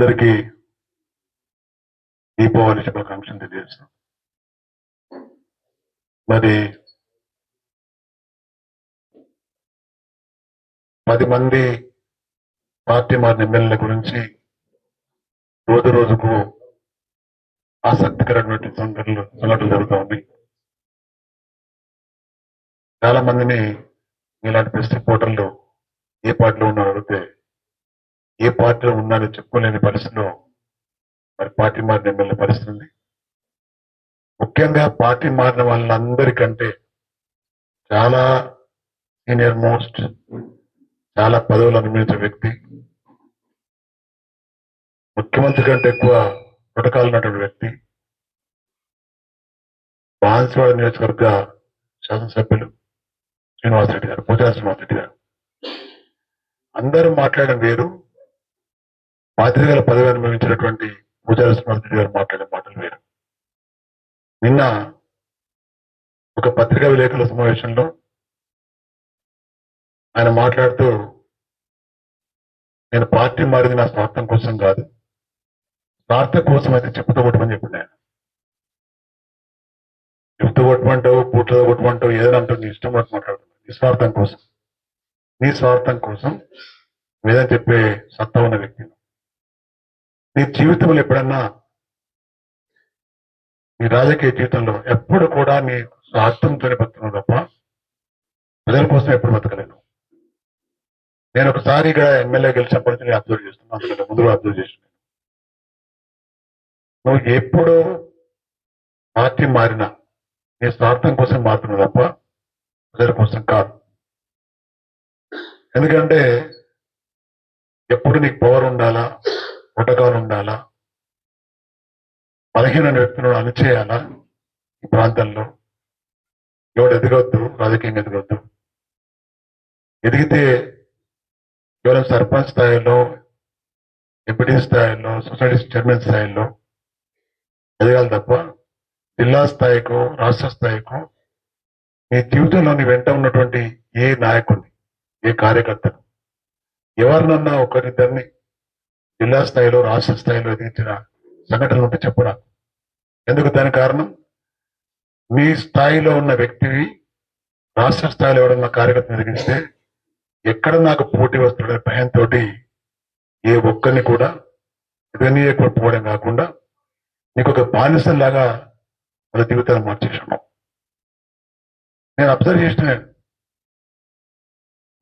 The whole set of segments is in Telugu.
అందరికీ దీపావళి శుభాకాంక్షలు తెలియజేస్తాం. మరి 10 మంది పార్టీ మారిన ఎమ్మెల్యేల గురించి రోజు రోజుకు ఆసక్తికరమైన సంఘటనలు జరుగుతూ ఉన్నాయి. చాలా మందిని ఇలాంటి ప్రెస్ రిపోర్టర్లు ఏ పార్టీలో ఉన్నారో అడిగితే ఏ పార్టీలో ఉన్నారని చెప్పుకోలేని పరిస్థితిలో మరి పార్టీ మారిన ఎమ్మెల్యే పరిస్థితి ఉంది. ముఖ్యంగా పార్టీ మారిన వాళ్ళందరికంటే చాలా సీనియర్ మోస్ట్, చాలా పదవులు అనుభవించిన వ్యక్తి, ముఖ్యమంత్రి కంటే ఎక్కువ ప్రోటోకాల్ ఉన్నటువంటి వ్యక్తి, బాన్స్వాడ నియోజకవర్గ శాసనసభ్యులు శ్రీనివాసరెడ్డి గారు, పూజారి శ్రీనివాసరెడ్డి గారు. అందరూ మాట్లాడడం వేరు, బాధ్యతగల పదవి అనుభవించినటువంటి పూజారి శ్రీనివాసరెడ్డి గారు మాట్లాడే మాటలు వేరు. నిన్న ఒక పత్రికా విలేకరుల సమావేశంలో ఆయన మాట్లాడుతూ, నేను పార్టీ మారింది నా స్వార్థం కోసం కాదు, స్వార్థం కోసం అయితే చెప్పుతో కొట్టమని చెప్పింది ఆయన. చెప్పుతో కొట్టమంటావు, పూటతో కొట్టమంటావు, ఏదైనా అంటావు, నీ ఇష్టం పట్టి మాట్లాడుతున్నావు. నీ స్వార్థం కోసం ఏదైనా చెప్పే సత్తా ఉన్న వ్యక్తి. నీ జీవితంలో ఎప్పుడన్నా, నీ రాజకీయ జీవితంలో ఎప్పుడు కూడా నీ స్వార్థంతోనే బతుకున్నావు తప్ప ప్రజల కోసం ఎప్పుడు బతకలేను. నేను ఒకసారి ఇక్కడ ఎమ్మెల్యే గెలిచినప్పటి నుంచి అబ్జర్వ్ చేస్తున్నాను, అందుకంటే ముందు అబ్జర్వ్ చేస్తున్నాను. నువ్వు ఎప్పుడు పార్టీ మారినా నీ స్వార్థం కోసం మారుతున్నావు తప్ప ప్రజల కోసం కాదు. ఎందుకంటే ఎప్పుడు నీకు పవర్ ఉండాలా, ప్రోటోకాల్ ఉండాలా, బలహీన వ్యక్తులను అణిచేయాలా. ఈ ప్రాంతంలో ఎవడు ఎదగొద్దు, రాజకీయంగా ఎదగొద్దు. ఎదిగితే కేవలం సర్పంచ్ స్థాయిలో, ఎంపీటీ స్థాయిలో, సొసైటీ చైర్మన్ స్థాయిలో ఎదగాలి తప్ప జిల్లా స్థాయికో, రాష్ట్ర స్థాయికో నీ జీవితంలో నీ వెంట ఉన్నటువంటి ఏ నాయకుడిని, ఏ కార్యకర్తను, ఎవరినన్నా ఒకరిద్దరిని జిల్లా స్థాయిలో, రాష్ట్ర స్థాయిలో ఎదిగించిన సంఘటనలు ఉంటే చెప్పడా. ఎందుకు? దాని కారణం, మీ స్థాయిలో ఉన్న వ్యక్తివి రాష్ట్ర స్థాయిలో ఎవరన్నా కార్యకర్తను ఎదిగిస్తే ఎక్కడ నాకు పోటీ వస్తుండే భయంతో ఏ ఒక్కరిని కూడా ఎదగనీయకపోవడం కాకుండా నీకు ఒక బానిసంలాగా మన జీవితాన్ని మార్చేసాను. నేను అబ్జర్వ్ చేసిన,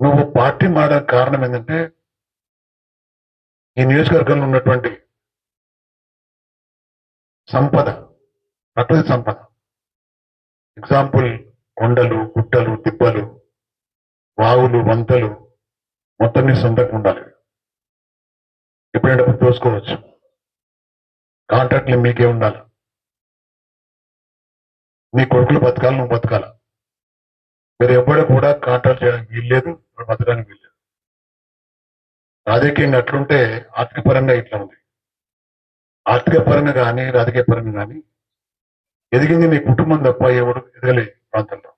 నువ్వు పార్టీ మారడానికి కారణం ఏంటంటే ఈ నియోజకవర్గంలో ఉన్నటువంటి సంపద, ప్రకృతి సంపద, ఎగ్జాంపుల్ కొండలు, గుట్టలు, దిబ్బలు, వాగులు, వంతలు మొత్తం నీ సొంతంగా ఉండాలి. ఎప్పుడైనా దోసుకోవచ్చు. కాంట్రాక్ట్లు మీకే ఉండాలి. నీ కొడుకులు బతకాలి, నువ్వు బతకాల. మీరు ఎవ్వరు కూడా కాంట్రాక్ట్ చేయడానికి వీల్లేదు, బతకడానికి వీల్లేదు. రాజకీయంగా అట్లుంటే ఆర్థిక పరంగా ఇట్లా ఉంది. ఆర్థిక పరంగా కానీ, రాజకీయ పరంగా కానీ ఎదిగింది నీ కుటుంబం తప్ప ఎవడు ఎదగలేదు ప్రాంతంలో.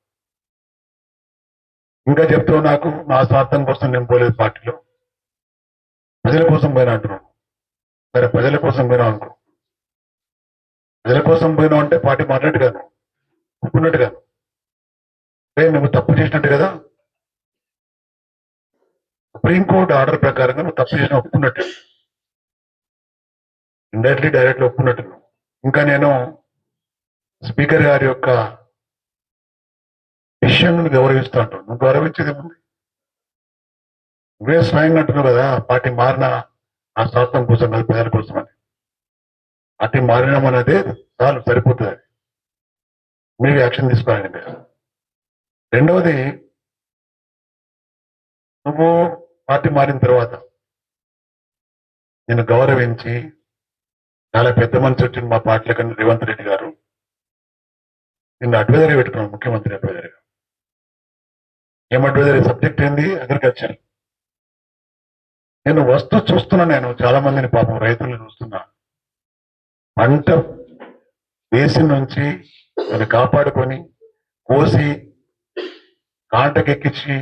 ఇంకా చెప్తావు నాకు నా స్వార్థం కోసం నేను పోలేదు పార్టీలో, ప్రజల కోసం పోయినా అంటున్నాను. సరే, ప్రజల కోసం పోయినా అనుకో. ప్రజల కోసం పోయినా అంటే పార్టీ మాట్లాడు కాదు, ఒప్పుకున్నట్టు కాదు. నువ్వు తప్పు చేసినట్టు కదా. సుప్రీంకోర్టు ఆర్డర్ ప్రకారంగా నువ్వు తప్పు చేసిన ఒప్పుకున్నట్టు, ఇండైరెక్ట్లీ డైరెక్ట్లీ ఒప్పుకున్నట్టు. ఇంకా నేను స్పీకర్ గారి యొక్క విషయాన్ని గౌరవిస్తూ అంటాను. నువ్వు గౌరవించేది ఏముంది? నువ్వే స్వయంగా అంటున్నావు కదా, పార్టీ మారిన ఆ స్వార్థం కోసం కాదు, ప్రజల కోసం అని. పార్టీ మారినామన్నదే చాలు, సరిపోతుంది. అది మీరు యాక్షన్ తీసుకోవాలండి. రెండవది, నువ్వు పార్టీ మారిన తర్వాత నేను గౌరవించి చాలా పెద్ద మనిషి వచ్చింది మా పార్టీలో కన్నా రేవంత్ రెడ్డి గారు నిన్ను అడ్వైజరీ పెట్టుకున్నాను, ముఖ్యమంత్రి అడ్వైజరీగా. ఏం అడ్వైజరీ? సబ్జెక్ట్ ఏంది? అగ్రికల్చర్. నేను వస్తూ చూస్తున్నా, నేను చాలా మందిని పాపం రైతులను చూస్తున్నా. పంట వేసి నుంచి దాన్ని కాపాడుకొని కోసి కాంటకెక్కించి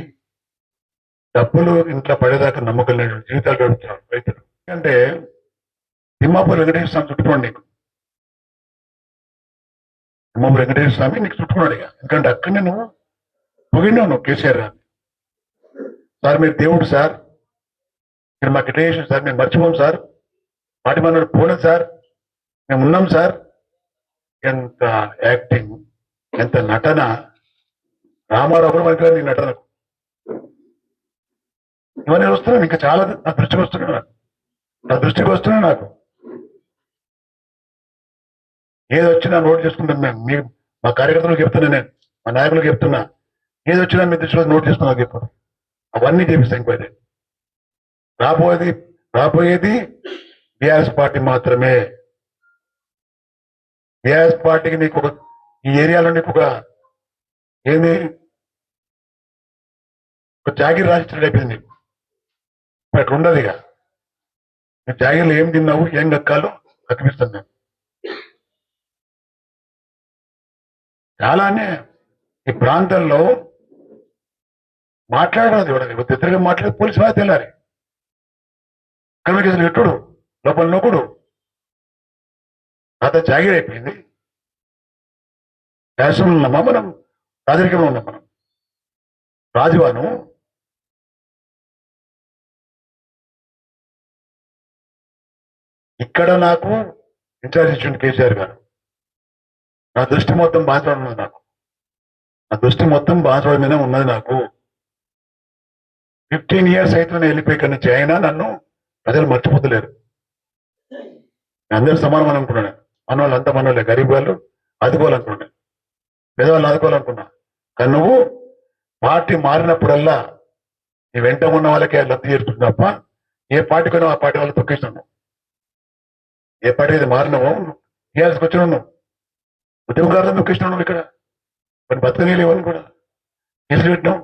డబ్బులు ఇంట్లో పడేదాకా నమ్మకం లేని జీవితాలు గడుపుతున్నారు రైతులు. అంటే తిమ్మాపూర్ వెంకటేశ్వర స్వామి చుట్టుకోండి నీకు. తిమ్మాపూర్ వెంకటేశ్వర స్వామి నీకు చుట్టుకున్నాడు ఇక. ఎందుకంటే అక్కడనే నువ్వు పొగిడినావు నువ్వు కేసీఆర్ గారు. సార్ మీరు దేవుడు సార్, మీరు మాకు ఎట్లా చేసారు సార్, మేము మర్చిపోం సార్, పాటి మనోడు పోలేదు సార్, మేము ఉన్నాం సార్. ఎంత యాక్టింగ్, ఎంత నటన. రామారావు కూడా మనకి నీ నటనకు ఇవన్నీ వస్తున్నాను. ఇంకా చాలా నా దృష్టికి వస్తున్నాయి, నాకు ఏది వచ్చినా నోట్ చేసుకుంటాను మేము. మా కార్యకర్తలకు చెప్తున్నా, నేను మా నాయకులకు చెప్తున్నా, ఏది వచ్చినా మీ దృష్టిలో నోట్ చేసుకున్నా చెప్పారు. అవన్నీ చేపిస్తాం. ఇంకోది రాబోయేది బీఆర్ఎస్ పార్టీ మాత్రమే. బీఆర్ఎస్ పార్టీకి నీకు ఒక ఈ ఏరియాలో నీకు ఒక ఏంది ఒక జాగిర్ రాసినట్టు అయిపోయింది నీకు. అక్కడ ఉండదు ఇక. నీ జాగిర్లో ఏం తిన్నావు, ఏం కక్కాలో కక్కిపిస్తాను నేను. చాలానే ఈ ప్రాంతంలో మాట్లాడరాదు, ఇవ్వడానికి ఇద్దరుగా మాట్లాడి పోలీసు బాగా తెల్లారి. కమ్యూనికేషన్ ఎట్టుడు లోపల నొక్కుడు అంత జాగిర్ అయిపోయింది. శాసనంలో ఉన్నామా మనం, రాజరికంలో ఉన్నాం మనం. రాజువాను ఇక్కడ నాకు ఇన్ఛార్జ్ ఇచ్చింది కేసీఆర్ గారు. నా దృష్టి మొత్తం బాన్సవాడ ఉన్నది నాకు. నా దృష్టి మొత్తం బాన్సవాడ మీద ఉన్నది నాకు. 15 years అయితే నేను వెళ్ళిపోయి ఇక్కడ నుంచి అయినా నన్ను ప్రజలు మర్చిపోతలేరు. అందరూ సమానం అనుకున్నాను. మనవాళ్ళు అంతా మనవాళ్ళే, గరీబ్ వాళ్ళు ఆదుకోవాలనుకున్నాను, పేదవాళ్ళు ఆదుకోవాలనుకున్నా. కానీ నువ్వు పార్టీ మారినప్పుడల్లా నీ వెంట ఉన్న వాళ్ళకే లబ్ధి చేరుతుంది తప్ప ఏ పార్టీకైనా ఆ పార్టీ వాళ్ళు తొక్కేసినావు. ఏ పార్టీ అయితే మారినావో టీఆర్ఎస్కి వచ్చినావు, నువ్వు ఉద్యమకారులను తొక్కేసినావు. నువ్వు ఇక్కడ మరి బతకనీళ్ళు ఇవ్వని కూడా కేసులు పెట్టినావు.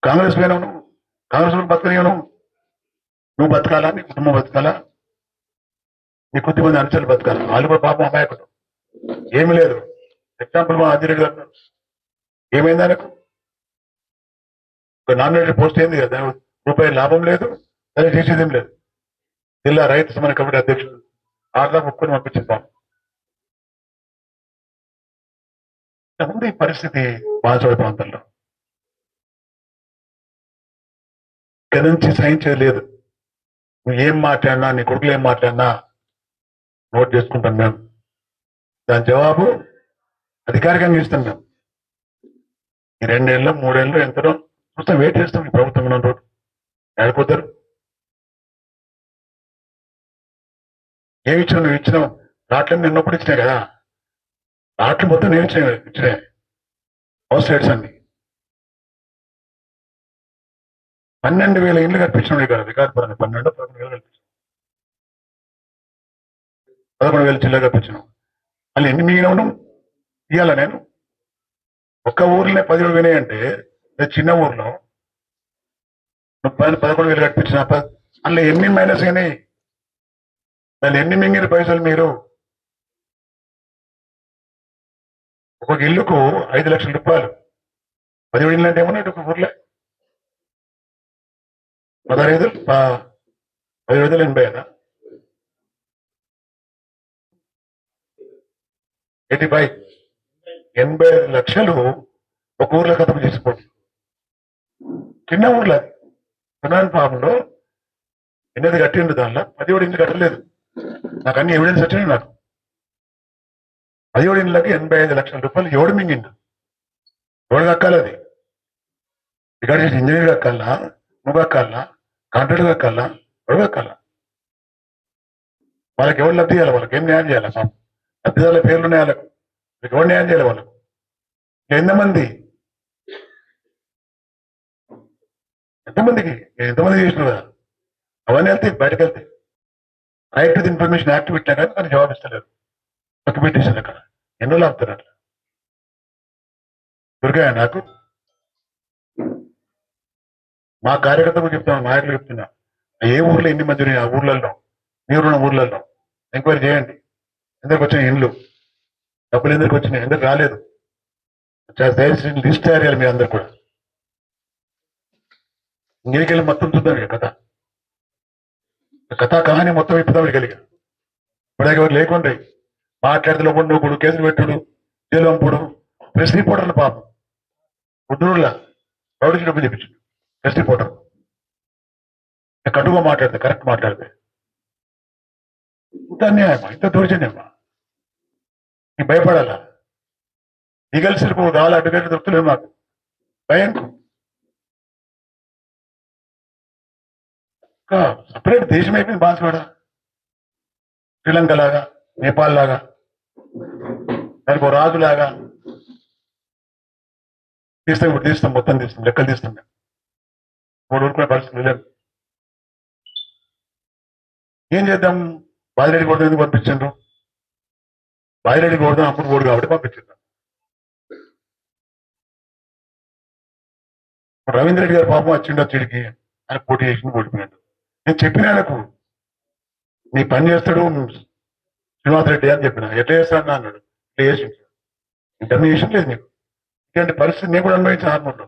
కాంగ్రెస్ పోయినావు, నువ్వు కాంగ్రెస్ బతకనివ్వను. నువ్వు బతకాలా, నీ కుటుంబం బతకాలా, నీ కొద్దిమంది అనుచరులు బతకాలా. వాళ్ళు కూడా పాపం అమాయకుడు, ఏమి లేదు. ఎగ్జాంపుల్ మా అధిరెడ్డి గారు ఏమైంది, ఆయనకు ఒక నామినేటెడ్ పోస్ట్ ఏంది కదా, రూపాయి లాభం లేదు, అదే చేసేదేం లేదు. జిల్లా రైతు సమాన కమిటీ అధ్యక్షుడు ఆర్లా ముక్కుని పంపించింది. పాపం ఉంది ఈ పరిస్థితి బాన్సవాడ ప్రాంతంలో. ఇక్కడ నుంచి సహించేది లేదు. నువ్వు ఏం మాట్లాడినా, నీ కొడుకులు ఏం మాట్లాడినా నోట్ చేసుకుంటాం మేము. దాని జవాబు అధికారికంగా ఇస్తాం మేము. ఈ 2 ఏళ్ళు 3 ఏళ్ళు ఎంతనో చూస్తాం, వెయిట్ చేస్తాం. ఈ ప్రభుత్వం ఉన్న రోజు ఆడిపోతారు. ఏమి ఇచ్చినావు, నువ్వు ఇచ్చినావు. రాట్లను నిన్నప్పుడు ఇచ్చినాయి కదా, రాట్లు మొత్తం నేను ఇచ్చినాయి హౌస్ రేట్స్ అన్ని. 12,000 ఇండ్లు కల్పించినాడు ఇక్కడ వికాసపరంగా. 12,000-11,000 కల్పించాం. 11,000 చిల్లర కల్పించినాం. మళ్ళీ ఎన్ని మిగిలిన ఇవ్వాలా నేను? ఒక్క ఊర్లోనే 10 వినాయంటే, చిన్న ఊర్లో 11,000 కల్పించిన అందులో ఎన్ని మైనస్ అయినాయి, దాన్ని ఎన్ని మింగిన పైసలు మీరు? ఒక్కొక్క ఇల్లుకు 5 లక్షల రూపాయలు. 17 ఇళ్ళు అంటే ఏమన్నా ఒక ఊర్లే 15,080 కదా, 85 లక్షలు ఒక ఊర్లో ఖతం చేసుకోండి. చిన్న ఊర్లో సునాన్ ఫామ్లో 8 కట్టిండు, దానిలో 17 ఇండ్లు కట్టలేదు. నాకు అన్ని ఎవిడెన్స్ వచ్చినాయి. నాకు 17 ఇండ్లకి 85 లక్షల రూపాయలు ఎవడు మింగిండు? ఎవడు కక్కాలి? అది ఇక్కడ చేసి ఇంజనీర్ కక్కాలా, నువ్వు కక్కాలా, కాంట్రాక్టర్ కక్కాలా, ఎవడు కక్కాలా? వాళ్ళకి ఎవరు లబ్ధి చేయాలి? వాళ్ళకి ఏం న్యాయం చేయాలి? లబ్ధిదారుల పేర్లు ఉన్నాయి వాళ్ళకు, మీకు ఎవరు న్యాయం చేయాలి? వాళ్ళకు ఎంతమందికి చేసినారు కదా. అవన్నీ వెళ్తాయి, బయటకు వెళ్తాయి. రైట్ టు ఇన్ఫర్మేషన్ యాక్ట్ పెట్టినా కానీ దాన్ని జవాబు ఇస్తలేరు. డాక్యుమెంటేషన్ అక్కడ ఎన్నో ఆపుతారు. అట్లా దొరికాయా నాకు? మా కార్యకర్తలు చెప్తున్నా, నాయకులు చెప్తున్నా, ఏ ఊర్లో ఎన్ని మంది ఆ ఊర్లలో, మీరున్న ఊర్లలో ఎంక్వైరీ చేయండి. ఎందుకు వచ్చినాయి ఇండ్లు, డబ్బులు ఎందుకు వచ్చినాయి, ఎందుకు రాలేదు? లిస్ట్ తయారు చేయాలి మీరు అందరు కూడా. ఇంకెళ్ళి మొత్తం చూద్దాం కథ. కథా కహాని మొత్తం ఇప్పుడు కలిగా ఇప్పటిదాకా ఎవరు లేకుండా మాట్లాడితే నువ్వు కేసులు పెట్టుడు జైలు పంపుడు ప్రెస్ రిపోర్టర్లు పాపం గుడ్డూరులా రౌడీ డబ్బులు చెప్పించు ప్రెస్ రిపోర్టర్ కటుగా మాట్లాడితే కరెక్ట్ మాట్లాడితే ఇంత అన్యాయమా ఇంత దౌర్జన్యమా నీకు భయపడాలా లీగల్ సెల్కు కావాలి అడ్వకేట్ దొరుకుతలేవు మాకు భయంకు సపరేట్ దేశం అయిపోయింది బాన్సువాడ శ్రీలంక లాగా నేపాల్ లాగా దానికి ఒక రాజులాగా తీస్తాం ఇప్పుడు తీస్తాం మొత్తం తీస్తాం లెక్కలు తీస్తాం మేము 3 ఊరుకునే పరిస్థితులు లేవు ఏం చేద్దాం బాజిరెడ్డి కొడుకు ఎందుకు పంపించారు బాజిరెడ్డి కొడుదాం అప్పుడు ఓడు కాబట్టి పంపించారు రవీంద్ర రెడ్డి గారు పాపం వచ్చిండు వచ్చేడికి ఆయన పోటీ చేసి ఓడిపోయాడు నేను చెప్పిన ఆయనకు నీ పని చేస్తాడు శ్రీనివాస్ రెడ్డి అని చెప్పిన ఎట్లా చేస్తాడు అన్నాడు ఇట్లా చేసి ఇంటర్వ్యూ చేసిన లేదు నీకు ఇలాంటి పరిస్థితి నేను కూడా అనుభవించిన ఆత్మలో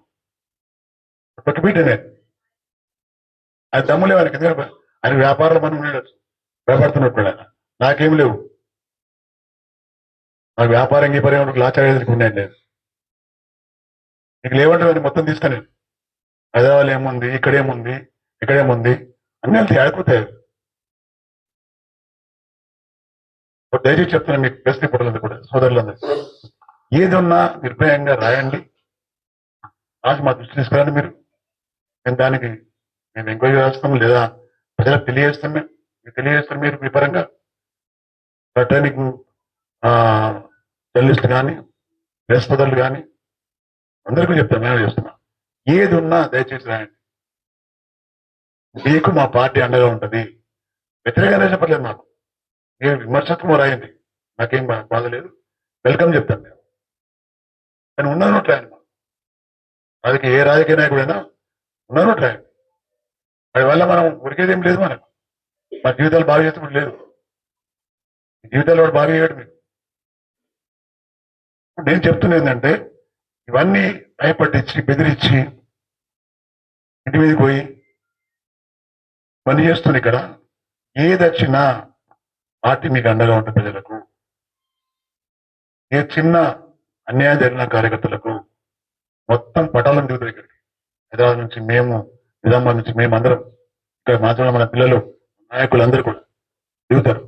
పట్టుబిడ్డ నేను అది దమ్ములేవు ఆయనకి ఎందుకంటే ఆయన వ్యాపారంలో మనం ఉండేది భయపడుతున్నప్పుడు ఆయన నాకేం లేవు నాకు వ్యాపారం ఈ పర్యావరణకు లాచార్యానికి ఉన్నాయండి లేదు నీకు లేవంటే మొత్తం తీస్తాను నేను హైదరాబాద్ ఏముంది ఇక్కడేముంది ఇక్కడేముంది అన్ని వెళ్తే ఆడిపోతాయి దయచేసి చెప్తున్నాను మీకు ప్రెస్ రిపోర్టర్లందరూ కూడా సోదరులందరూ ఏది ఉన్నా నిర్భయంగా రాయండి రాసి మా దృష్టి తీసుకురండి మీరు మేము దానికి మేము ఎంక్వైరీ చేస్తాం లేదా ప్రజలకు తెలియజేస్తాం మీకు తెలియజేస్తాం మీరు మీ పరంగా రిటర్నింగ్ జర్నలిస్ట్ కానీ ప్రెస్ సోదరులు కానీ అందరికీ చెప్తాం మేము చేస్తున్నాం ఏది ఉన్నా దయచేసి రాయండి మీకు మా పార్టీ అండగా ఉంటుంది వ్యతిరేకంగా చెప్పలేదు నాకు ఏ విమర్శత్వం రాయండి నాకేం బాధ లేదు వెల్కమ్ చెప్తాను నేను కానీ ఉన్నాను రాయండి ఏ రాజకీయ నాయకుడైనా ఉన్నాను రాయండి వాడి వల్ల మనం ఉరికేదేం లేదు మనకు మా జీవితాలు బాగా చేస్తున్నట్టు లేదు జీవితాలు వాడు బాగా చేయడు మీకు నేను చెప్తున్నా ఏంటంటే ఇవన్నీ భయపట్టించి బెదిరించి ఇంటి మీదకి పోయి పని చేస్తుంది ఇక్కడ ఏది వచ్చినా పార్టీ మీకు అండగా ఉంటుంది ప్రజలకు ఏ చిన్న అన్యాయం జరిగిన కార్యకర్తలకు మొత్తం పటాలను దిగుతారు ఇక్కడికి హైదరాబాద్ నుంచి మేము నిజామాబాద్ నుంచి మేము అందరం ఇక్కడ మాత్రమే మన పిల్లలు నాయకులు కూడా దిగుతారు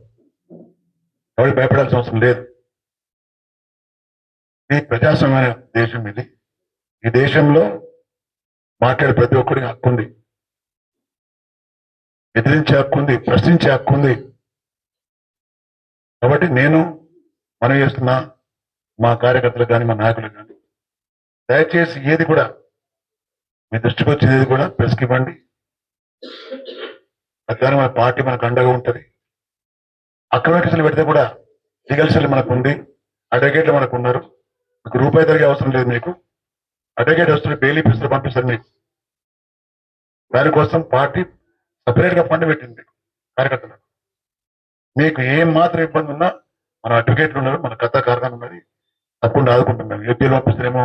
ఎవరికి భయపడాల్సిన అవసరం లేదు ఇది ప్రజాస్వామ్య దేశం ఇది ఈ దేశంలో మాట్లాడే ప్రతి ఒక్కరికి హక్కు ఉంది ఎదిరించే హక్కు ఉంది ప్రశ్నించే హక్కు ఉంది కాబట్టి నేను మనం చేస్తున్నా మా కార్యకర్తలకు కానీ మా నాయకులకు కానీ దయచేసి ఏది కూడా మీ దృష్టికి వచ్చేది కూడా ప్రెస్కి ఇవ్వండి అట్లానే మన పార్టీ మనకు అండగా ఉంటుంది అక్రమ కేసులు పెడితే కూడా లీగల్ సెల్ మనకు ఉంది అడ్వకేట్లు మనకు ఉన్నారు మీకు రూపాయి తరిగే అవసరం లేదు మీకు అడ్వకేట్ వస్తుంది బెయిల్ ఇప్పిస్తారు పంపిస్తారు మీకు దానికోసం పార్టీ సపరేట్ గా ఫండ్ పెట్టింది కార్యకర్తలకు మీకు ఏం మాత్రం ఇబ్బంది ఉన్నా మన అడ్వకేట్లు ఉన్నారు మన కథా కార్ఖాన ఉన్నది తప్పకుండా ఆదుకుంటున్నాం ఏపీలో పంపిస్తారేమో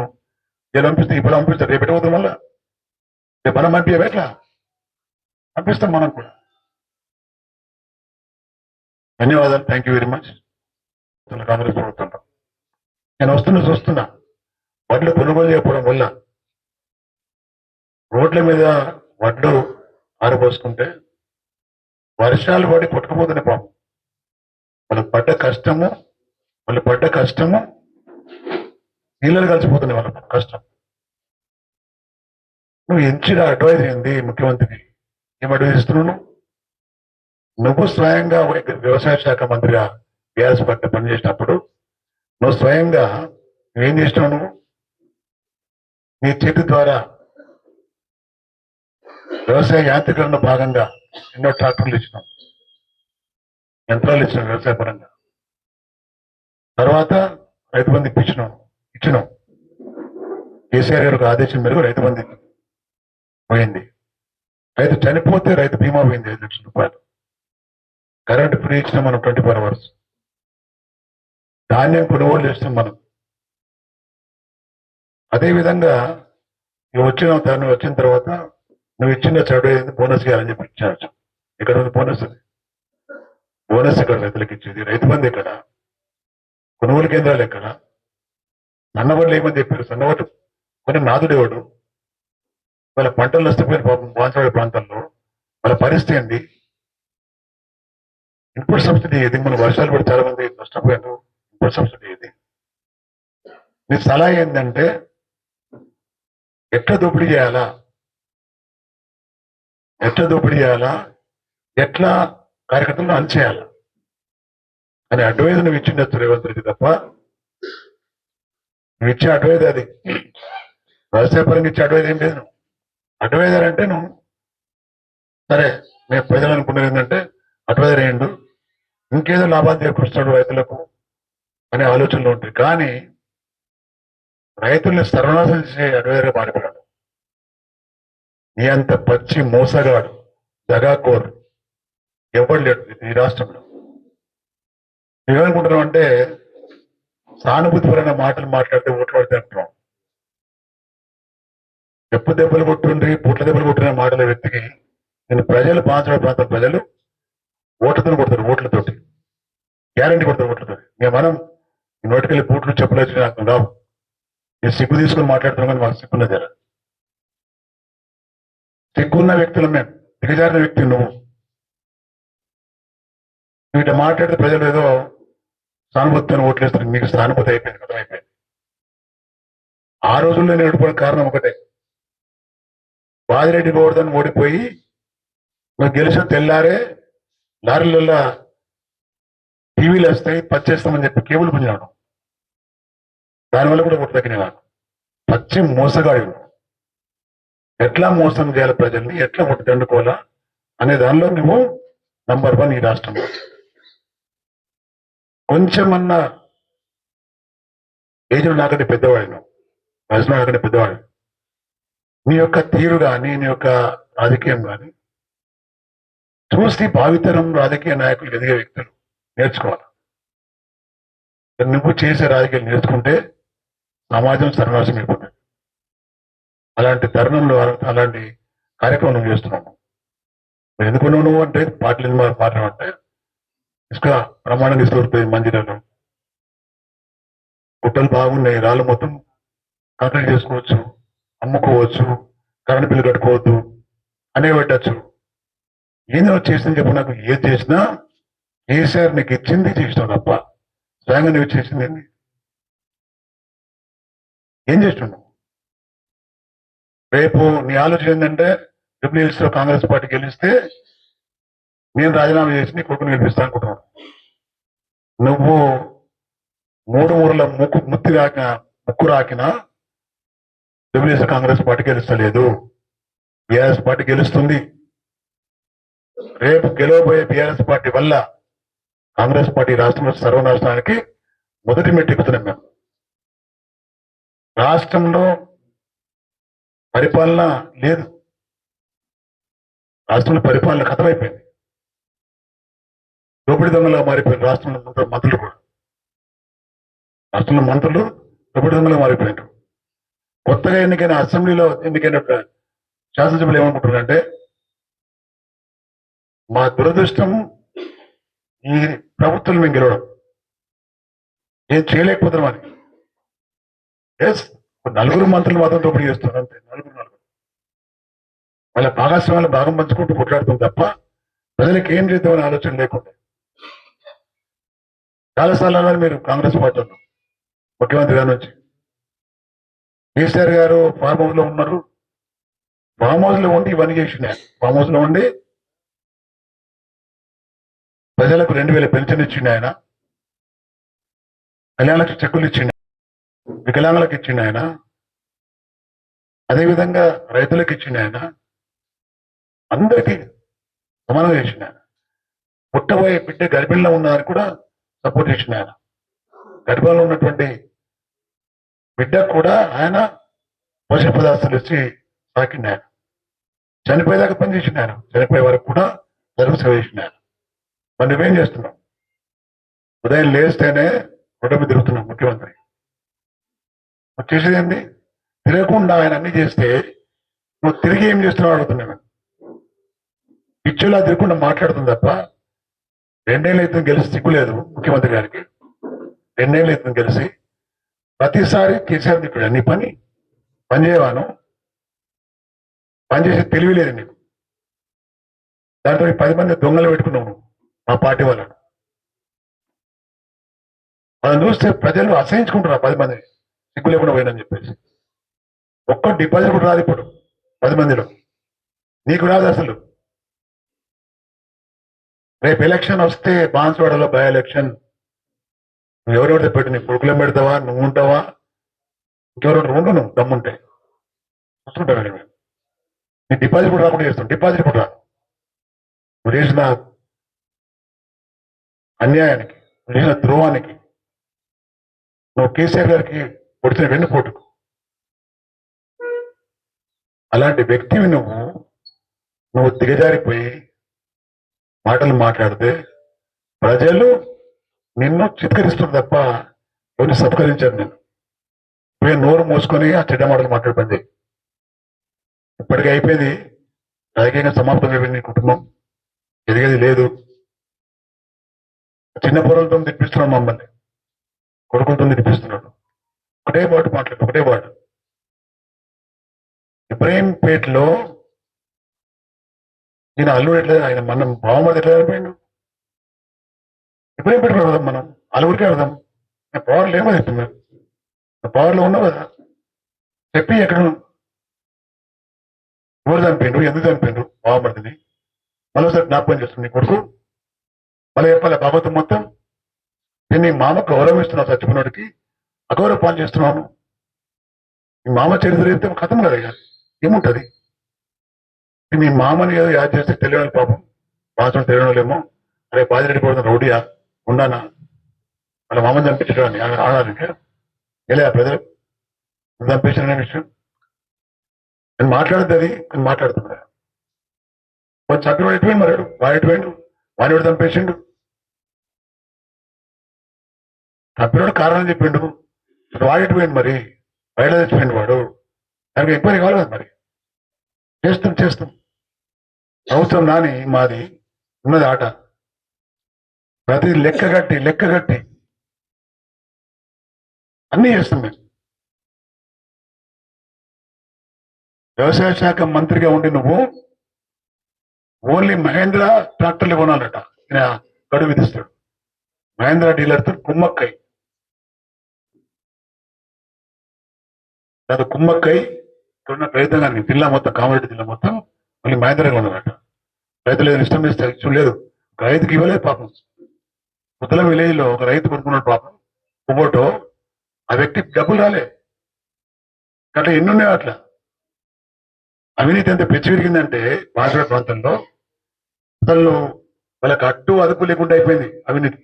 జైలు పంపిస్తే ఇప్పుడు పంపిస్తారు రేపు పెట్టబోతాం వల్ల రేపు మనం పంపించే ఎట్లా పంపిస్తాం మనం కూడా ధన్యవాదాలు thank you very much Congress ప్రభుత్వం నేను చూస్తున్నా వడ్లు కొనుగోలు చేయకపోవడం వల్ల రోడ్ల మీద వడ్లు ఆరబోసుకుంటే వర్షాలు పడి కొట్టుకుపోతున్నాయి పాపం వాళ్ళు పడ్డ కష్టము నీళ్ళలు కలిసిపోతున్నాయి వాళ్ళ కష్టం నువ్వు ఇచ్చిన అడ్వైజ్ ఏంది ముఖ్యమంత్రికి ఏం అడ్వైజ్ ఇస్తున్నావు నువ్వు స్వయంగా వ్యవసాయ శాఖ మంత్రిగా బీఆర్ఎస్ పార్టీ పనిచేసినప్పుడు నువ్వు స్వయంగా నువ్వేం చేసినావు నువ్వు నీ చేతి ద్వారా వ్యవసాయ యాంత్రీకరణ భాగంగా ఎన్నో ట్రాక్టర్లు ఇచ్చినాం యంత్రాలు ఇచ్చినాం వ్యవసాయ పరంగా తర్వాత రైతు బంధు ఇచ్చినాం కేసీఆర్ గారికి ఆదేశం మేరకు రైతు బంధు పోయింది రైతు చనిపోతే రైతు బీమా పోయింది 5 లక్షల రూపాయలు కరెంట్ ఫ్రీ ఇచ్చినాం మనం 24 hours ధాన్యం కొనుగోలు చేస్తాం మనం అదేవిధంగా వచ్చిన తర్వాత నువ్వు ఇచ్చిన చెడు బోనస్ ఇవ్వాలని చెప్పి ఇచ్చారు ఇక్కడ బోనస్ అది బోనస్ ఎక్కడ రైతులకు ఇచ్చేది, రైతు బంధు ఎక్కడ, కొనుగోలు కేంద్రాలు ఎక్కడ, సన్నవడ్లు ఏమని చెప్పారు, సన్నవడ్లు కొన్ని నాదుడేవాడు, వాళ్ళ పంటలు నష్టపోయిన పాపం బాన్సవాడ ప్రాంతాల్లో వాళ్ళ పరిస్థితి ఏంటి? ఇన్పుట్ సబ్సిడీ ఏది? మన వర్షాలు పడి చాలా మంది నష్టపోయారు, ఇన్పుట్ సబ్సిడీ ఏది? మీ సలహా ఏంటంటే ఎట్లా దోపిడీ చేయాలా, ఎట్లా కార్యకర్తలను అణచేయాలా అని అడ్వైజ్ నువ్వు ఇచ్చిండొచ్చు రేవంత్ రెడ్డి తప్ప, నువ్వు ఇచ్చే అడ్వైజ్ అది వ్యవసాయపరంగా ఇచ్చే అడ్వైజ్ ఏం లేదు. అడ్వైజర్ అంటే నువ్వు సరే మేము ప్రజలు అనుకున్నది ఏంటంటే అడ్వైజర్ అయ్యిండు, ఇంకేదో లాభాలు చేకూరుస్తాడు రైతులకు అనే ఆలోచనలు ఉంటాయి. కానీ రైతుల్ని సర్వనాశనం చేసే అడ్వైజర్గా మారిపోయాడు. నీ అంత పచ్చి మోసగాడు, దగాకోర్ ఎవరు లేడు ఈ రాష్ట్రంలో. నువ్వేమనుకుంటున్నావు అంటే సానుభూతిపరమైన మాటలు మాట్లాడితే ఓట్లు పడితే అంటున్నాం. చెప్పు దెబ్బలు కొట్టుండ్రి, పుట్ల దెబ్బలు కొట్టిన మాటల వ్యక్తికి నేను ప్రజలు బాన్సవాడ ప్రాంతం ప్రజలు ఓట్లతో కొడతారు, ఓట్లతోటి గ్యారంటీ కొడతారు, ఓట్లతోటి. మేము మనం ఈ నోటికెళ్ళి బూట్లు చెప్పులు నాకు రావు. నేను సిగ్గు తీసుకుని మాట్లాడుతున్నాం కానీ మాకు సిగ్గున్న జర సిగ్గున్న వ్యక్తులు మేము, దిగజారిన వ్యక్తి నువ్వు. ఇట్లా మాట్లాడితే ప్రజలు ఏదో సానుభూతిని ఓట్లేస్తారు, మీకు సానుభూతి అయిపోయింది, కథం అయిపోయింది. ఆ రోజుల్లో నేను ఓడిపోయిన కారణం ఒకటే, బాదిరెడ్డి గోవర్ధన్ ఓడిపోయి నువ్వు గెలిచిన తెల్లారే లారీలలో టీవీలు వస్తాయి పచ్చేస్తామని చెప్పి కేబుల్ పుంజాడు, దానివల్ల కూడా ఓటు తగ్గినాడు. పచ్చి మోసగాడు. ఎట్లా మోసం చేయాలి ప్రజల్ని, ఎట్లా ఓటు దండుకోవాలా అనే దానిలో నువ్వు నంబర్ 1 ఈ రాష్ట్రంలో. కొంచెమన్నా ఏజ్ నాకంటే పెద్దవాడు, నువ్వు వయసు నాకంటే పెద్దవాడు. నీ యొక్క తీరు కానీ నీ యొక్క రాజకీయం కానీ చూసి భావితరం రాజకీయ నాయకులు ఎదిగే వ్యక్తులు నేర్చుకోవాలి. నువ్వు చేసే రాజకీయాలు నేర్చుకుంటే సమాజం సర్వనాశనం అయిపోతుంది. అలాంటి తరుణంలో అలాంటి కార్యక్రమం నువ్వు చేస్తున్నావు. ఎందుకున్నావు నువ్వు అంటే పార్టీలు మాట్లాడమంటే ఇసుక ప్రమాణంగా ఇస్తుంది మందిరాలు, గుట్టలు బాగున్నాయి, రాళ్ళు మొత్తం కంప్లీట్ చేసుకోవచ్చు, అమ్ముకోవచ్చు, కరెంట్ బిల్లు కట్టుకోవద్దు అనే పెట్టచ్చు. ఏదో చేసింది చెప్పు నాకు. ఏది చేసినా కేసీఆర్ నీకు ఇచ్చింది చేసినావు తప్ప స్వయంగా నువ్వు చేసింది ఏంటి? ఏం చేస్తున్నావు? రేపు నీ ఆలోచన ఏంటంటే జూబ్లీహిల్స్ లో కాంగ్రెస్ పార్టీ గెలిస్తే నేను రాజీనామా చేసి నీ కొడుకుని గెలిపిస్తా అనుకుంటున్నాను. నువ్వు 3 ఊర్ల ముక్కు రాకినా జూబ్లీహిల్స్ కాంగ్రెస్ పార్టీ గెలుస్తలేదు, బీఆర్ఎస్ పార్టీ గెలుస్తుంది. రేపు గెలవబోయే బీఆర్ఎస్ పార్టీ వల్ల కాంగ్రెస్ పార్టీ రాష్ట్రంలో సర్వనాశనానికి మొదటి మెట్టెక్కుతున్నాం మేము. రాష్ట్రంలో పరిపాలన లేదు, రాష్ట్రంలో పరిపాలన కథమైపోయింది. దోపిడి దొంగలా మారిపోయింది రాష్ట్రంలో మంత్రులు కూడా. రాష్ట్రంలో మంత్రులు దోపిడి దొంగలా మారిపోయారు. కొత్తగా ఎన్నికైన అసెంబ్లీలో ఎన్నికైన శాసనసభ్యులు ఏమనుకుంటున్నారంటే మా దురదృష్టం ఈ ప్రభుత్వం మేము గెలవడం, ఏం చేయలేకపోతున్నాం అని. ఎస్, 4 మంత్రులు మాత్రం దోపిడీ చేస్తున్నారు అంతే, 4 వాళ్ళ భాగస్వామ్యాలు భాగం పంచుకుంటూ కొట్లాడుతుంది తప్ప ప్రజలకు ఏం చేద్దామనే ఆలోచన లేకుండా. చాలాసార్లు అన్నారు మీరు కాంగ్రెస్ పార్టీలో ముఖ్యమంత్రి గారి నుంచి. కేసీఆర్ గారు ఫామ్ హౌస్ లో ఉన్నారు, ఫామ్ హౌస్ లో ఉండి ఇవన్నీ చేసిండే. ఫామ్ హౌస్ లో ఉండి ప్రజలకు 2000 పెన్షన్ ఇచ్చిండు ఆయన, కళ్యాణలకు చెక్కులు ఇచ్చిండు, వికలాంగులకు ఇచ్చిండు ఆయన, అదేవిధంగా రైతులకు ఇచ్చిండు ఆయన, అందరికీ సమానంగా చేసిండు ఆయన. పుట్టబోయే బిడ్డ గర్భిణిలో ఉన్నదానికి కూడా సపోర్ట్ చేసిండు ఆయన. గర్భంలో ఉన్నటువంటి బిడ్డకు కూడా ఆయన పోషక పదార్థాలు ఇచ్చి సాకిండు ఆయన. చనిపోయేదాకా పనిచేసిండు ఆయన, చనిపోయే వరకు కూడా సర్వీస్ చేసిండు ఆయన. మరి నువ్వేం చేస్తున్నావు? ఉదయం లేస్తేనే రోడ్డు మీద తిరుగుతున్నావు ముఖ్యమంత్రి. చేసేది ఏంటి? తిరగకుండా ఆయన అన్ని చేస్తే నువ్వు తిరిగి ఏం చేస్తున్నావు అడుగుతున్నాను. పిచ్చులా తిరగకుండా మాట్లాడుతుంది తప్ప రెండేళ్ళు అయితే గెలిచి సిగ్గులేదు ముఖ్యమంత్రి గారికి. రెండేళ్ళు అయితే గెలిచి ప్రతిసారి కేసీఆర్ దిక్కుడు నీ పని చేయవాను, పని చేసే తెలివి లేదు నీకు. దాంతో 10 మంది దొంగలు పెట్టుకున్నావు నువ్వు, మా పార్టీ వాళ్ళను. వాళ్ళని చూస్తే ప్రజలు అసహించుకుంటున్నారు 10 మంది సిగ్గు లేకుండా పోయిందని చెప్పేసి. ఒక్క డిపాజిట్ కూడా రాదు ఇప్పుడు 10 మందిలో. నీకు రాదు అసలు. రేపు ఎలక్షన్ వస్తే బాన్స్వాడలో బై ఎలక్షన్ నువ్వు ఎవరెవరితో పెట్టు, నీ కొడుకులో పెడతావా, నువ్వు ఉంటావా, ఇంకెవరెవరు ఉండు, నువ్వు దమ్ముంటే చూస్తుంటావు. నీ డిపాజిట్ కూడా రాకుండా చేస్తావు. డిపాజిట్ కూడా రాదు. నువ్వు చేసిన అన్యాయానికి, నువ్వు చేసిన ద్రోహానికి, నువ్వు కేసీఆర్ గారికి పొడిచిన వెన్నుపోటుకు, అలాంటి వ్యక్తివి నువ్వు దిగజారిపోయి మాటలు మాట్లాడితే ప్రజలు నిన్ను చిత్కరిస్తారు తప్ప ఎవరిని సత్కరించారు. నేను పోయి నోరు మూసుకొని ఆ చెడ్డ మాటలు మాట్లాడి పని చేయి. ఇప్పటికీ అయిపోయింది, రాజకీయంగా సమాప్తం అయిపోయింది. నీ కుటుంబం ఎదిగేది లేదు. చిన్న పొరలతో తిప్పిస్తున్నాడు మమ్మల్ని, కొడుకులతో తిప్పిస్తున్నాడు. ఒకటే పాటు మాట్లాడు, ఒకటే పాటు. ఇబ్రహీంపేటలో ఈయన అల్లుడు ఎట్లా, ఆయన మనం బావమది ఎట్లా చనిపోయిండు. ఇబ్రహీంపేట వెళదాం, మనం అల్లుడికే వెళదాం. పవర్లో ఏమో చెప్తున్నా, పవర్లో ఉన్నావు కదా, చెప్పి ఎక్కడ ఎవరు చనిపోయిండు, ఎందుకు చనిపోయిండు బావమరిదిని మరోసారి జ్ఞాపకం చేస్తుంది నీ కొడుకు. మళ్ళీ చెప్పాలి బాబోతో మొత్తం. నేను నీ మామకు గౌరవం ఇస్తున్నావు, చచ్చిపోయినోడికి అగౌరవ పాలు చేస్తున్నాను. మీ మామ చరిత్ర చెప్తే కథం కదా, ఇక ఏముంటది. మీ మామని ఏదో యాద్ చేస్తే తెలియని పాపం, బాధ్యత తెలియని వాళ్ళేమో అరే బాధ్యత పడుతున్న రౌడీయా ఉన్నానా, వాళ్ళ మామని చంపించడాన్ని ఆడాలంటే వెళ్ళా ప్రజలు చంపించిన విషయం నేను మాట్లాడద్దు. అది నేను మాట్లాడుతున్నా. కొంచెం చంపినవాడు ఎటుపోయింది, మరి వాడు ఎటుపోయిండు, వాడిని చంపేసిండు. చంపినవాడు కారణం చెప్పిండు, వాడు ఎటుపోయింది, మరి బయట తెచ్చిపోయింది వాడు. దానికి ఎంక్వైరీ కావాలి కదా. మరి చేస్తాం అవసరం నాని మాది ఉన్నది ఆట. ప్రతి లెక్క కట్టి అన్నీ చేస్తాం మేము. వ్యవసాయ శాఖ మంత్రిగా ఉండి నువ్వు ఓన్లీ మహేంద్ర ట్రాక్టర్లు కొనాలట, ఈయన గడువు విధిస్తాడు. మహేంద్ర డీలర్తో కుమ్మక్కై ఇక్కడున్న రైతాంగాన్ని జిల్లా మొత్తం, కామారెడ్డి జిల్లా మొత్తం మళ్ళీ మహేంద్ర కొనాలట. రైతులు ఏదైనా ఇష్టం చేస్తే చూడలేదు, ఒక రైతుకి ఇవ్వలేదు పాపం. ముద్దల విలేజ్ లో ఒక రైతు కొనుక్కున్నాడు పాపం కుబోటో, ఆ వ్యక్తికి డబ్బులు రాలే. అట్లా ఎన్నున్నాయి అట్లా. అవినీతి ఎంత పెంచి విరిగిందంటే బాన్స్వాడ ప్రాంతంలో అసలు వాళ్ళకి అడ్డు అదుపు లేకుండా అయిపోయింది అవినీతి.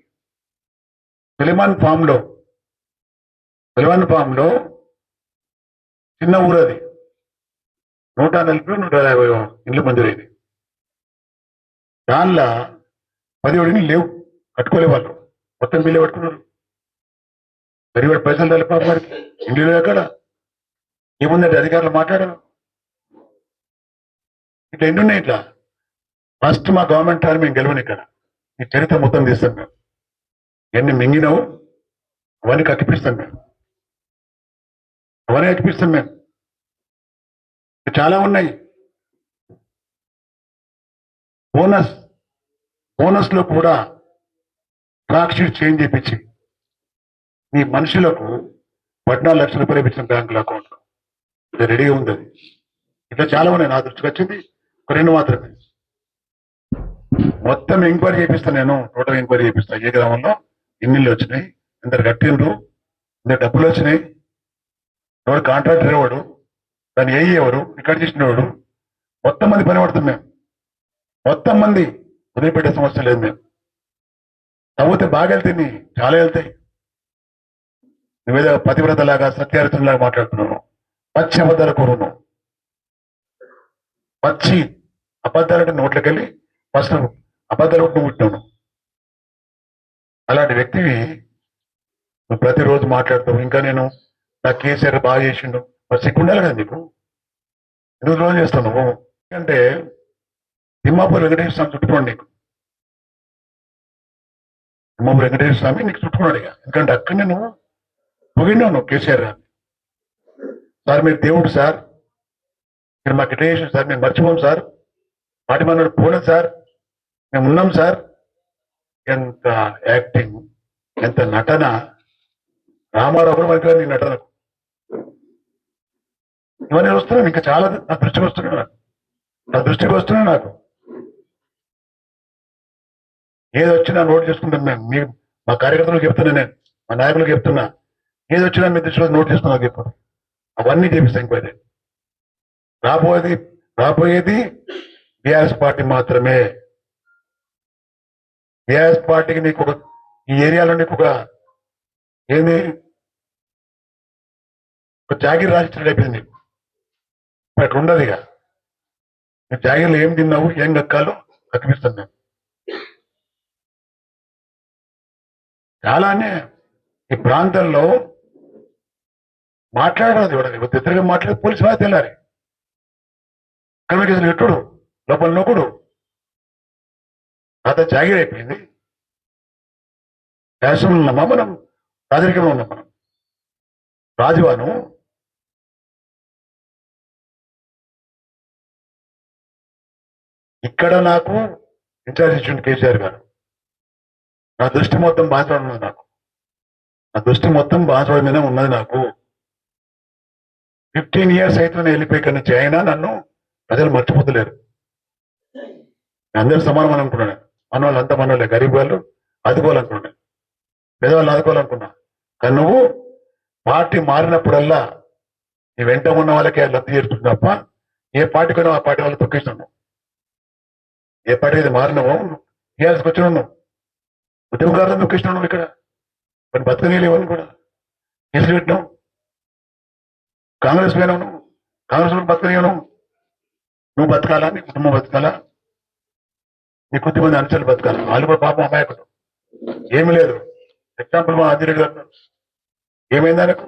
సులేమాన్ ఫామ్ లో చిన్న ఊరు అది, 140 150 ఇండ్లు మంజూరైంది. దానిలో 17 ఇండ్లు లేవు, కట్టుకోలే వాళ్ళు, మొత్తం బిల్లు పట్టుకున్నారు. పెరివాడు పైసలు రాలి పాప వారికి, ఇండ్లు లేవు. ఎక్కడ ఏముందంటే అధికారులు మాట్లాడారు. ఇట్లా ఎన్నున్నాయి ఇట్లా. ఫస్ట్ మా గవర్నమెంట్ టైం మేము గెలవని ఇక్కడ ఈ చరిత్ర మొత్తం తీస్తాం మేము. ఎన్ని మింగినావు అవన్నీ కక్కిపిస్తాం మేము, అవన్నీ కక్కిపిస్తాం మేము. చాలా ఉన్నాయి. బోనస్ లో కూడా ట్రాక్ షీట్ చేంజ్ చేయించి నీ మనుషులకు 14 లక్షల రూపాయలు ఇచ్చిన బ్యాంకుల అకౌంట్ ఇది రెడీగా ఉంది. అది ఇట్లా చాలా ఉన్నాయి. నా దృష్టికి వచ్చింది ఒక 2 మాత్రమే. మొత్తం ఎంక్వైరీ చేపిస్తాను నేను, టోటల్ ఎంక్వైరీ చేపిస్తాను. ఏ గ్రామంలో ఎన్నిళ్ళు వచ్చినాయి, ఎంత కట్టిండ్రు, ఎంత డబ్బులు వచ్చినాయి, ఎవరు కాంట్రాక్టర్ ఎవడు, దాన్ని ఏ ఎవరు రికార్డ్ చేసినవాడు, మొత్తం మంది పని పడుతుంది మేము. మొత్తం మంది వదిలిపెట్టే సమస్య లేదు మేము. తవ్వుతే బాగా వెళ్తాయి, చాలా వెళ్తాయి. నువ్వేదో పతివ్రతలాగా సత్యార్థులాగా మాట్లాడుతున్నావు. పచ్చి అబద్ధాల కూరున్నావు. పచ్చి అబద్ధాలంటే నోట్లకెళ్ళి ఫస్ట్ అబద్ధాలు నువ్వు పుట్టినావు. అలాంటి వ్యక్తివి నువ్వు ప్రతిరోజు మాట్లాడుతావు. ఇంకా నేను నా కేసీఆర్ బాగా చేసిండు, మరి సిగ్గుండాలి కదా నీకు. ఎందుకు రోజు చేస్తావు నువ్వు? అంటే తిమ్మాపూర్ వెంకటేశ్వర స్వామి చుట్టుకోండి నీకు. ఉమ్మ వెంకటేశ్వర స్వామి నీకు చుట్టుకున్నాడు ఇక. ఎందుకంటే అక్కడనే నువ్వు పొగిడినావు నువ్వు కేసీఆర్ గారు. సార్ మీరు దేవుడు సార్, మీరు మాకు ఎట్లా చేసారు సార్, మేము మర్చిపోం సార్, పాటి మనోడు పోలేదు సార్, మేము ఉన్నాం సార్. ఎంత యాక్టింగ్, ఎంత నటన. రామారావు కూడా మనకి నీ నటనకు ఇవన్నీ వస్తున్నాను. ఇంకా చాలా నా దృష్టికి వస్తున్నాయి నాకు ఏది వచ్చినా నోట్ చేసుకుంటాను నేను. మా కార్యకర్తలకు చెప్తున్నా, నేను మా నాయకులకు చెప్తున్నా, ఏది వచ్చినా మీ దృష్టిలో నోట్ చేసుకున్నా చెప్పు. అవన్నీ చేపిస్తాను. ఇంకోది రాబోయేది బీఆర్ఎస్ పార్టీ మాత్రమే. బీఆర్ఎస్ పార్టీకి నీకు ఈ ఏరియాలో నీకు ఏంది ఒక జాగీర్ రాసిచ్చినట్టు అయిపోయింది నీకు. అట్లా ఉండదు ఇక. జాగీర్లో ఏం తిన్నావు, ఏం కక్కాలో కక్కిపిస్తాను నేను. చాలానే ఈ ప్రాంతంలో మాట్లాడరాదు ఎవడ ఇద్దరుగా మాట్లాడే పోలీసు బాగా తెల్లారి. కమిటీసులు ఎట్టుడు లోపల నొక్కుడు అంత జాగీర్ అయిపోయింది. దేశంలో ఉన్నామా మనం, రాజరికంలో ఉన్నాం మనం. రాజువాను ఇక్కడ నాకు ఇన్ఛార్జ్ ఇచ్చింది కేసీఆర్ గారు. నా దృష్టి మొత్తం బాన్సవాడ ఉన్నది నాకు. నా దృష్టి మొత్తం బాన్సవాడ మీద ఉన్నది నాకు. 15 years అయితే నేను వెళ్ళిపోయి ఇక్కడ నుంచి అయినా నన్ను ప్రజలు మర్చిపోతలేరు. అందరూ సమానం అనుకున్నాను. మనవాళ్ళు అంతా మనవాళ్ళే, గరీబ్ వాళ్ళు ఆదుకోవాలనుకున్నాను, పేదవాళ్ళు ఆదుకోవాలనుకున్నా. కానీ నువ్వు పార్టీ మారినప్పుడల్లా నీ వెంట ఉన్న వాళ్ళకే లబ్ధి చేరుతుంది తప్ప ఏ పార్టీకైనా ఆ పార్టీ వాళ్ళు తొక్కిస్తున్నావు. ఏ పార్టీ అయితే మారినావో టీఆర్ఎస్కి వచ్చినావు, ఉద్యమకారులను తొక్కిస్తున్నావు. ఇక్కడ కొన్ని బతకనీలేవని కూడా కేసులు పెట్టినావు. కాంగ్రెస్ పోయినావు, నువ్వు కాంగ్రెస్ బతకనియను. నువ్వు బతకాలా, నీ కుటుంబం బతకాలా, నీ కొద్దిమంది అనుచరులు బతకాలా. వాళ్ళు కూడా పాపం అమాయకుడు, ఏమీ లేదు. ఎగ్జాంపుల్ మా అధిరెడ్డి గారు ఏమైంది ఆయనకు?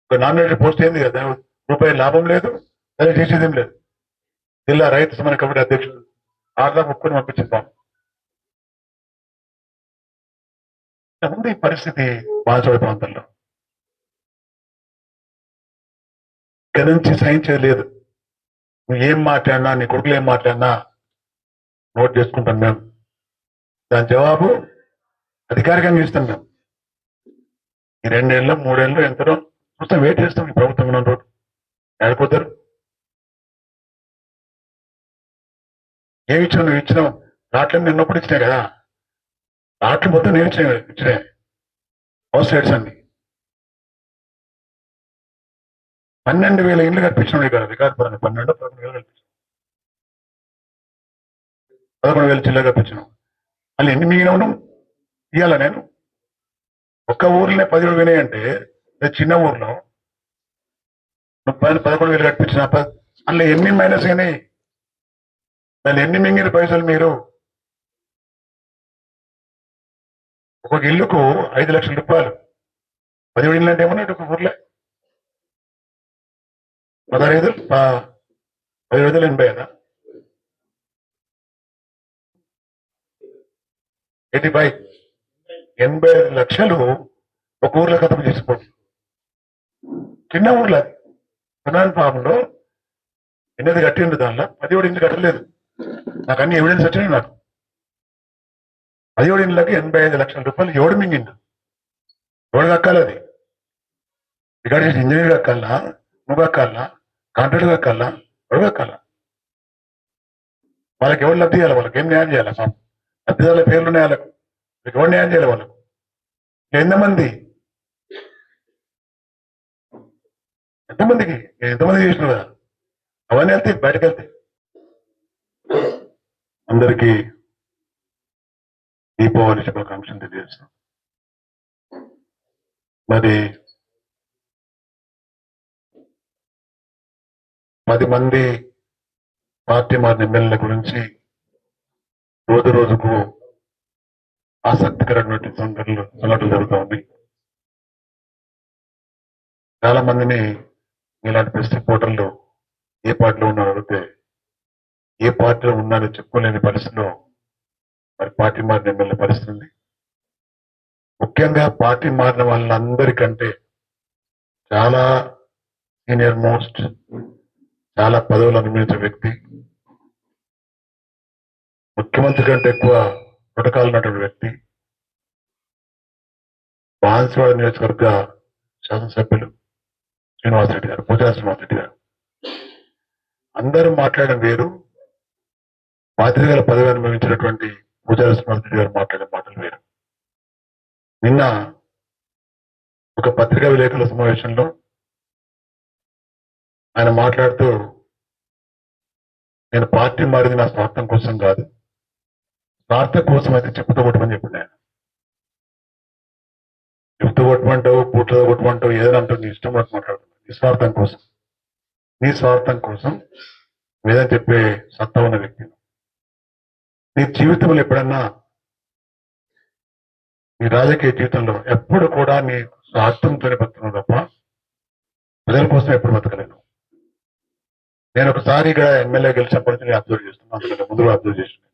ఒక నామినేటెడ్ పోస్ట్ ఏంది కదా, రూపాయి లాభం లేదు, అదే చేసేదేం లేదు. జిల్లా రైతు సమన్వయ కమిటీ అధ్యక్షుడు ఆర్దా ఒప్పుకొని పంపించింది. పాపం ఉంది ఈ పరిస్థితి బాన్సవాడ ప్రాంతంలో. ఇక్కడ నుంచి సహించలేదు. నువ్వు ఏం మాట్లాడినా, నీ కొడుకులు ఏం మాట్లాడినా నోట్ చేసుకుంటాం మేము. దాని జవాబు అధికారికంగా ఇస్తాం మేము. ఈ 2 ఏళ్ళు 3 ఏళ్ళు ఎంతనో చూస్తాం, వెయిట్ చేస్తాం. ఈ ప్రభుత్వం ఉన్న రోజు ఆడిపోతారు. ఏమి ఇచ్చినావు? నువ్వు ఇచ్చినావు రాట్లని నిన్నప్పుడు ఇచ్చినాయి కదా. రాట్లు మొత్తం నేను ఇచ్చినాయి హౌస్ రేట్స్ అన్ని. 12,000 ఇళ్ళు కల్పించినాడు ఇక్కడ రికార్డు పరంగా. 11,000 కల్పించాం, 11,000 చిల్లర కల్పించినాం. మళ్ళీ ఎన్ని మిగిలిన ఇవ్వాలా? నేను ఒక్క ఊర్లోనే 17 వినాయంటే చిన్న ఊర్లో 11,000 కట్టించిన అందులో ఎన్ని మైనస్ అయినాయి? దాన్ని ఎన్ని మింగిన పైసలు మీరు? ఒక్కొక్క ఇల్లుకు 5 లక్షల రూపాయలు. 17 ఇళ్ళు అంటే ఏమన్నా ఒక ఊర్లే 16 17,080 కదా, 85 లక్షలు ఒక ఊర్లో ఖతం చేసిపోతుంది. చిన్న ఊర్లో సునాన్ ఫామ్లో 8 కట్టిండు, దానిలో 17 ఇళ్ళు కట్టలేదు. నాకు అన్ని ఎవిడెన్స్ వచ్చినాయి. నాకు 17 ఇళ్ళకి 85 లక్షల రూపాయలు ఎవడు మింగిండు? ఎవడు కక్కాలి? అది రికార్డ్ చేసి ఇంజనీర్ కక్కాలా, నువ్వు కక్కాలా, కాంట్రాక్టర్ కక్కాలా, ఎవడు కక్కాలా? వాళ్ళకి ఎవరు లబ్ధి చేయాలి? వాళ్ళకి ఏం న్యాయం చేయాలి? లబ్ధిదారుల పేర్లు ఉన్నాయి వాళ్ళకు, ఎవరు న్యాయం చేయాలి వాళ్ళకు? ఎంతమందికి చేసినావు కదా. అవన్నీ వెళ్తే బయటకు వెళ్తాయి. అందరికీ దీపావళి శుభాకాంక్షలు తెలియజేస్తాం. మరి 10 మంది పార్టీ మారిన ఎమ్మెల్యేల గురించి రోజు రోజుకు ఆసక్తికరమైనటువంటి సంఘటనలు జరుగుతూ ఉంది. చాలా మందిని ఇలాంటి ప్రెస్ రిపోర్టర్లు ఏ పార్టీలో ఉన్నారో అడిగితే ఏ పార్టీలో ఉన్నారో చెప్పుకోలేని పరిస్థితిలో మరి పార్టీ మారిన ఎమ్మెల్యే పరిస్థితి ఉంది. ముఖ్యంగా పార్టీ మారిన వాళ్ళందరికంటే చాలా సీనియర్ మోస్ట్, చాలా పదవులు అనుభవించిన వ్యక్తి, ముఖ్యమంత్రి కంటే ఎక్కువ ప్రోటోకాల్ ఉన్నటువంటి వ్యక్తి, బాన్స్వాడ నియోజకవర్గ శాసనసభ్యులు శ్రీనివాసరెడ్డి గారు, పూజా శ్రీనివాసరెడ్డి గారు. అందరూ మాట్లాడడం వేరు, పాత్రికల పదవి అనుభవించినటువంటి పూజా శ్రీనివాసరెడ్డి గారు మాట్లాడే మాటలు వేరు. నిన్న ఒక పత్రికా విలేకరుల సమావేశంలో ఆయన మాట్లాడుతూ, నేను పార్టీ మారింది నా స్వార్థం కోసం కాదు, స్వార్థం కోసం అయితే చెప్పుతో కొట్టమని చెప్పింది ఆయన. చెప్తూ కొట్టమంటావు, పూటతో కొట్టమంటావు, ఏదైనా అంటావు, నీ ఇష్టం పట్టి మాట్లాడుతున్నావు. నిస్వార్థం కోసం, నీ స్వార్థం కోసం ఏదని చెప్పే సత్తా ఉన్న వ్యక్తి. నీ జీవితంలో ఎప్పుడన్నా, నీ రాజకీయ జీవితంలో ఎప్పుడు కూడా నీ స్వార్థంతోనే బతుకున్నావు తప్ప ప్రజల కోసం ఎప్పుడు బతకలేను. నేను ఒకసారి ఇక్కడ ఎమ్మెల్యే గెలిచినప్పటి నుంచి అబ్జర్వ్ చేస్తున్నాను, అందుకంటే ముందు అబ్జర్వ్ చేస్తున్నాను.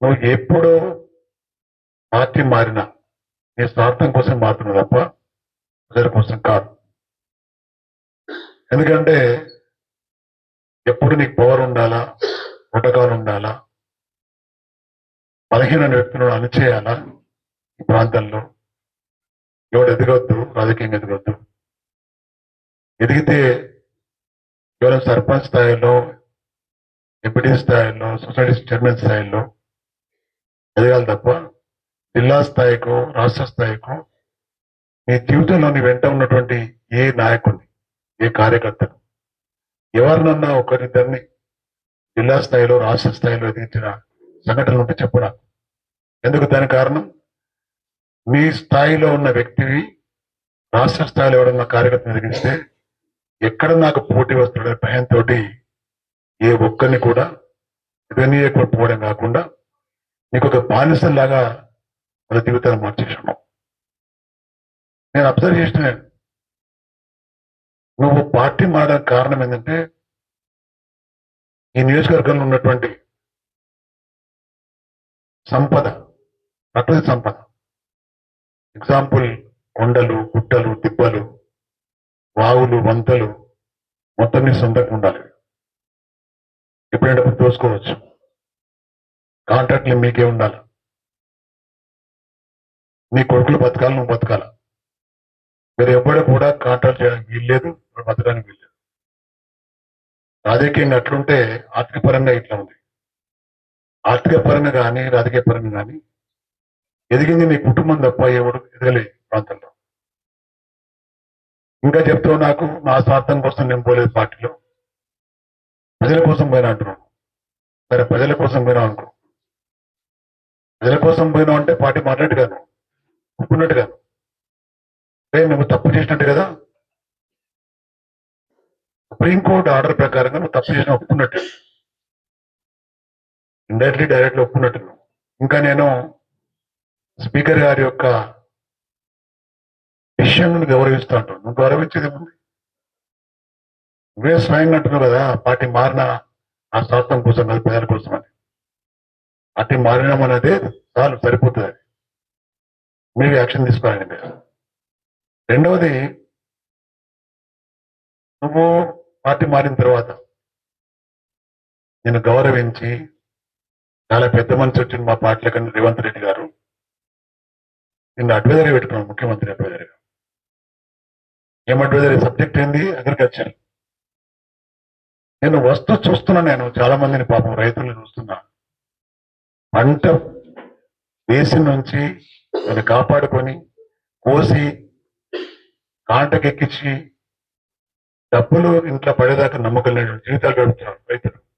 నువ్వు ఎప్పుడు పార్టీ మారినా నీ స్వార్థం కోసం మారుతున్నావు తప్ప ప్రజల కోసం కాదు. ఎందుకంటే ఎప్పుడు నీకు పవర్ ఉండాలా, ప్రోటోకాల్ ఉండాలా, బలహీన వ్యక్తులను అణిచేయాలా. ఈ ప్రాంతంలో ఎవడు ఎదగొద్దు, రాజకీయంగా ఎదగొద్దు. ఎదిగితే కేవలం సర్పంచ్ స్థాయిలో, ఎంపీటీ స్థాయిలో, సొసైటీ చైర్మన్ స్థాయిలో ఎదగాలి తప్ప జిల్లా స్థాయికో, రాష్ట్ర స్థాయికో నీ జీవితంలో నీ వెంట ఉన్నటువంటి ఏ నాయకుడిని, ఏ కార్యకర్తను, ఎవరినన్నా ఒకరిద్దరిని జిల్లా స్థాయిలో, రాష్ట్ర స్థాయిలో ఎదిగించిన సంఘటనలు ఉంటే చెప్పరా. ఎందుకు? దాని కారణం, మీ స్థాయిలో ఉన్న వ్యక్తివి రాష్ట్ర స్థాయిలో ఎవడన్నా కార్యకర్తను ఎదిగిస్తే ఎక్కడ నాకు పోటీ వస్తుండే భయంతో ఏ ఒక్కరిని కూడా ఎదగనీయకపోవడం కాకుండా నీకు ఒక బానిసలాగా మన జీవితాన్ని మార్చేసాను. నేను అబ్జర్వ్ చేస్తున్నాను, నువ్వు పార్టీ మారడానికి కారణం ఏంటంటే ఈ నియోజకవర్గంలో ఉన్నటువంటి సంపద, ప్రకృతి సంపద, ఎగ్జాంపుల్ కొండలు, గుట్టలు, దిబ్బలు, వాగులు, వంతలు మొత్తం నీ సొంతంగా ఉండాలి. ఎప్పుడైనా దోసుకోవచ్చు. కాంట్రాక్ట్లు మీకే ఉండాలి. నీ కొడుకులు బతకాలి, నువ్వు బతకాల. మీరు ఎప్పుడూ కూడా కాంట్రాక్ట్ చేయడానికి వీల్లేదు, బతకడానికి వీల్లేదు. రాజకీయంగా అట్లుంటే ఆర్థిక పరంగా ఇట్లా ఉంది. ఆర్థిక పరంగా కానీ, రాజకీయ పరంగా కానీ ఎదిగింది నీ కుటుంబం తప్ప ఎవడు ఎదగలేదు ప్రాంతంలో. ఇంకా చెప్తావు నాకు నా స్వార్థం కోసం నేను పోలేదు పార్టీలో, ప్రజల కోసం పోయినా అంటున్నాను. సరే, ప్రజల కోసం పోయినా అనుకో. ప్రజల కోసం పోయినావు అంటే పార్టీ మాట్లాడి కాదు, ఒప్పుకున్నట్టు కాదు. నువ్వు తప్పు చేసినట్టు కదా. సుప్రీంకోర్టు ఆర్డర్ ప్రకారంగా నువ్వు తప్పు చేసిన ఒప్పుకున్నట్టు, ఇండైరెక్ట్లీ డైరెక్ట్లీ ఒప్పుకున్నట్టు. ఇంకా నేను స్పీకర్ గారి యొక్క విషయాన్ని గౌరవిస్తూ అంటాను. నువ్వు గౌరవించేది ఏముంది? నువ్వే స్వయంగా అంటున్నావు కదా, పార్టీ మారిన ఆ స్వార్థం కోసం కాదు, ప్రజల కోసం అని. పార్టీ మారినాం అనేది చాలు, సరిపోతుంది. అది మీరు యాక్షన్ తీసుకోవాలండి మీరు. రెండవది, నువ్వు పార్టీ మారిన తర్వాత నేను గౌరవించి చాలా పెద్ద మనిషి వచ్చింది మా పార్టీలో కన్నా రేవంత్ రెడ్డి గారు, నిన్ను అడ్వైజరీ పెట్టుకున్నాను, ముఖ్యమంత్రి అడ్వైజరీగా. ఏం అడ్వైజరీ? సబ్జెక్ట్ ఏంది? అగ్రికల్చర్. నేను వస్తూ చూస్తున్నా, నేను చాలా మందిని పాపం రైతులను చూస్తున్నా. పంట వేసి నుంచి దాన్ని కాపాడుకొని కోసి కాంటకెక్కించి డబ్బులు ఇంట్లో పడేదాకా నమ్మకం లేని జీవితాలు గడుపుతున్నారు రైతులు.